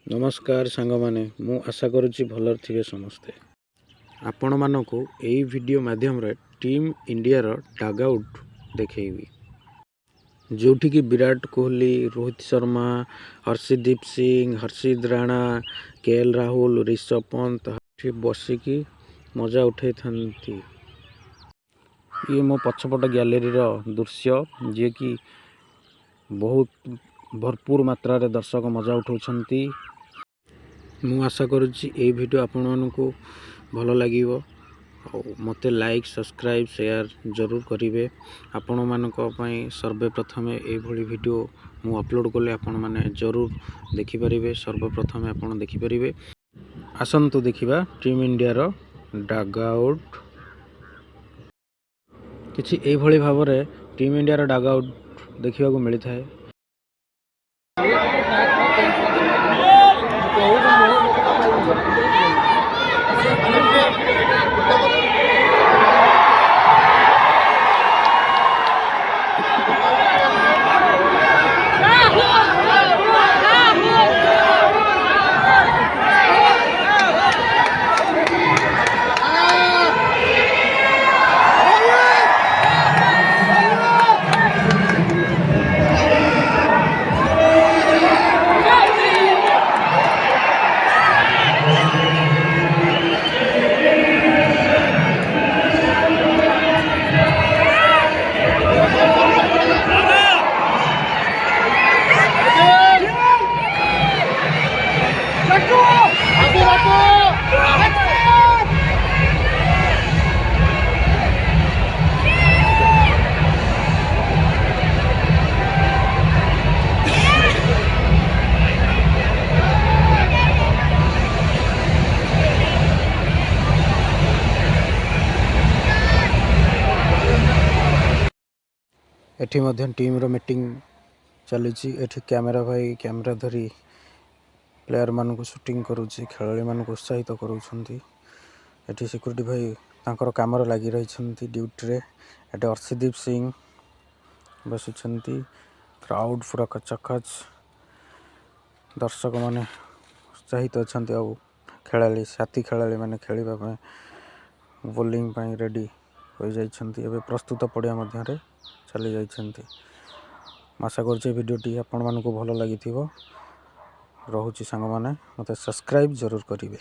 नमस्कार सांग माने मु आशा करुच्ची भलर थे समस्ते। आपण मानक यही वीडियो माध्यम रे टीम इंडिया रो डग आउट देखी जोठी की विराट कोहली, रोहित शर्मा, हर्षदीप सिंह, हर्षित राणा, केएल राहुल, ऋषभ पंत बसिकी मजा उठे थांती। ये मो पछपट गैलेरी रो दृश्य जे कि बहुत भरपूर मात्रा रे दर्शक मजा उठाउछंती। मु आशा करुच्ची ये वीडियो आपण मानकु भल लागिवो और मते लाइक सब्सक्राइब शेयर जरूर करिवे। आपण मानक पई सर्वप्रथम ए भली वीडियो मु अपलोड कले आपण माने जरूर देखि परिबे। सर्वप्रथम आपण देखि परिबे। आसंतु देखिबा टीम इंडिया रो डग आउट। किछि ए भली भाबरे टीम इंडिया रो डग आउट देखिबा को मिलि थाए। एठी मध्य टीम रो मीटिंग चली। एठी कैमरा भाई कैमरा धरी प्लेयर मान को शूटिंग करुच्ची, खेलाड़ी मान को उत्साहित करुछंती। एठी सिक्यूरिटी भाई तांकर कामर लगी रही ड्यूटी रे। एठी हर्षदीप सिंह बसुछंती। क्राउड पूरा कचकच, दर्शक माने उत्साहित अछंती। आ खेलाड़ी साथी खेलाड़ी माने खेलिबा पय बॉलिंग पय रेडी हो जाइछंती। एबे प्रस्तुत पड़िया मध्य रे चली जाइछंती। आशा करछे वीडियोटी आपण मानकु भल लागिथिबो। रहुची सांग माने मते सब्सक्राइब जरूर करिवे।